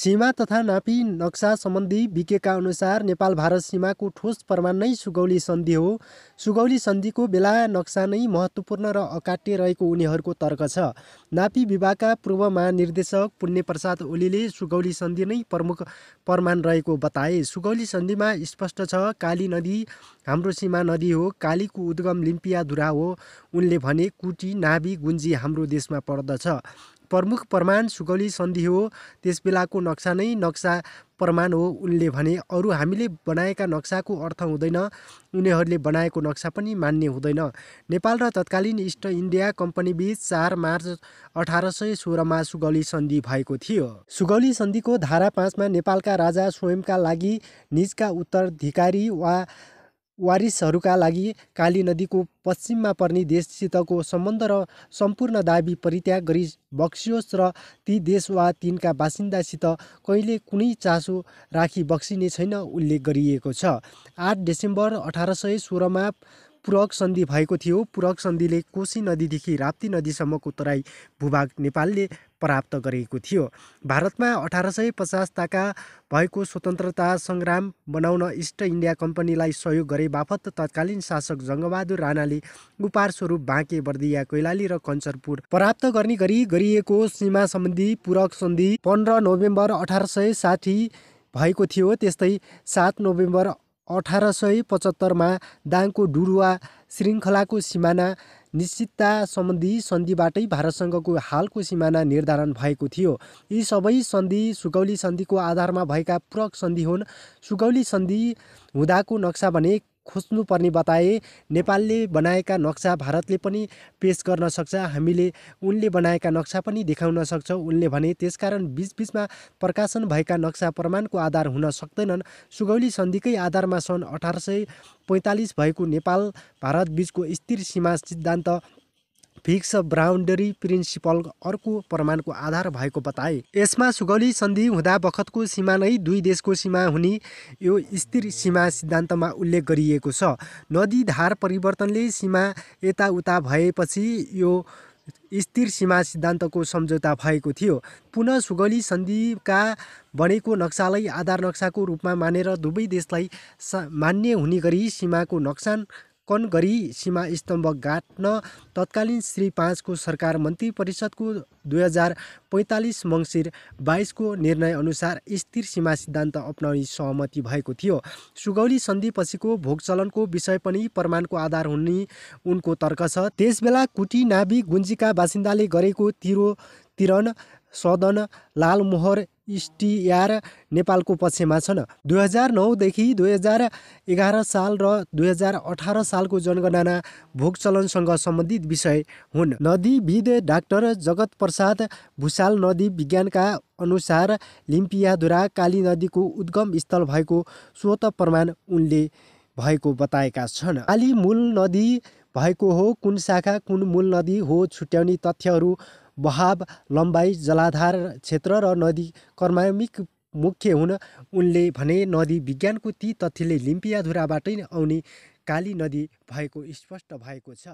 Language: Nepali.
सीमा तथा नापी नक्सा सम्बन्धी विज्ञका अनुसार नेपाल भारत सीमाको ठोस प्रमाण नै सुगौली सन्धि हो। सुगौली सन्धिको बेला नक्सा नै महत्त्वपूर्ण र अकाट्य रहेको उनीहरूको तर्क छ। नापी विभागका पूर्व महानिर्देशक पुण्यप्रसाद ओलीले सुगौली सन्धि नै प्रमुख प्रमाण रहेको बताए। सुगौली सन्धिमा स्पष्ट छ, काली नदी हाम्रो सीमा नदी हो, कालीको उद्गम लिम्पियाधुरा हो। उनले भने कुटी, नाभि, गुन्जी हाम्रो देशमा पर्दछ। प्रमुख प्रमाण सुगौली सन्धि हो। त्यसबेलाको नक्सा नै नक्सा प्रमाण हो। उनले भने अरू हामीले बनाएका नक्साको अर्थ हुँदैन, उनीहरूले बनाएको नक्सा पनि मान्य हुँदैन। नेपाल र तत्कालीन इस्ट इन्डिया कम्पनीबीच 4 मार्च 1816मा सुगौली सन्धि भएको थियो। सुगौली सन्धिको धारा 5 मा नेपालका राजा स्वयंका लागि निजका उत्तराधिकारी वा वारिसहरूका लागि काली नदीको पश्चिममा पर्ने देशसितको सम्बन्ध र सम्पूर्ण दाबी परित्याग गरी बक्सियोस् र ती देश वा तिनका बासिन्दासित कहिले कुनै चासो राखी बक्सिने छैन उल्लेख गरिएको छ। 8 डिसेम्बर 1816मा पूरक सन्धि भएको थियो। पूरक सन्धिले कोशी नदीदेखि राप्ती नदीसम्मको तराई भूभाग नेपालले प्राप्त गरेको थियो। भारतमा 1850 ताका भएको स्वतन्त्रता सङ्ग्राम बनाउन इस्ट इन्डिया कम्पनीलाई सहयोग गरे बापत तत्कालीन शासक जङ्गबहादुर राणाले उपहार स्वरूप बाँके, बर्दिया, कैलाली र कञ्चरपुर प्राप्त गर्ने गरी गरिएको सीमा सम्बन्धी पूरक सन्धि 15 नोभेम्बर 1860 भएको थियो। त्यस्तै 7 नोभेम्बर 1875मा दाङको डुरुवा श्रृङ्खलाको सिमाना निश्चितता सम्बन्धी सन्धिबाटै भारतसँगको हालको सिमाना निर्धारण भएको थियो। यी सबै सन्धि सुगौली सन्धिको आधारमा भएका पूरक सन्धि हुन्। सुगौली सन्धि हुँदाको नक्सा भने खोज्नुपर्ने बताए। नेपालले बनाएका नक्सा भारतले पनि पेश गर्न सक्छ, हामीले उनले बनाएका नक्सा पनि देखाउन सक्छौँ उनले भने। त्यसकारण बीचबीचमा प्रकाशन भएका नक्सा प्रमाणको आधार हुन सक्दैनन्। सुगौली सन्धिकै आधारमा सन् 1845 भएको नेपाल भारत बीचको स्थिर सीमा सिद्धान्त फिक्स बाउन्डरी प्रिन्सिपल अर्को प्रमाणको आधार भएको बताए। यसमा सुगौली सन्धि हुँदा बखतको सीमा नै दुई देशको सीमा हुने यो स्थिर सीमा सिद्धान्तमा उल्लेख गरिएको छ। नदी धार परिवर्तनले सीमा यताउता भएपछि यो स्थिर सीमा सिद्धान्तको सम्झौता भएको थियो। पुनः सुगौली सन्धिका बनेको नक्सालाई आधार नक्साको रूपमा मानेर दुवै देशलाई मान्य हुने गरी सीमाको नक्साङ्कन गरी सीमा स्तम्भ गाँट्न तत्कालीन श्री 5 को सरकार मन्त्री परिषदको 2045 मङ्सिर 22 को निर्णय अनुसार स्थिर सीमा सिद्धान्त अपनाउने सहमति भएको थियो। सुगौली सन्धि पछिको भोगचलनको विषय पनि प्रमाणको आधार हुने उनको तर्क छ। त्यसबेला कुटी, नाभि, गुन्जीका बासिन्दाले गरेको तिरोतिरन, सदन, लालमोहर, इस्टियार नेपालको पक्षमा छन्। 2009 देखि 2011 साल र 2018 सालको जनगणना भोगचलनसँग सम्बन्धित विषय हुन्। नदीविद डाक्टर जगत प्रसाद भुषाल नदी विज्ञानका अनुसार लिम्पियाधुरा काली नदीको उद्गम स्थल भएको स्वत प्रमाण उनले भएको बताएका छन्। काली मूल नदी भएको हो, कुन शाखा कुन मूल नदी हो छुट्याउने तथ्यहरू बहाव, लम्बाइ, जलाधार क्षेत्र र नदी क्रमिक मुख्य हुन्। उनले भने नदी विज्ञानको ती तथ्यले लिम्पियाधुराबाटै आउने काली नदी भएको स्पष्ट भएको छ।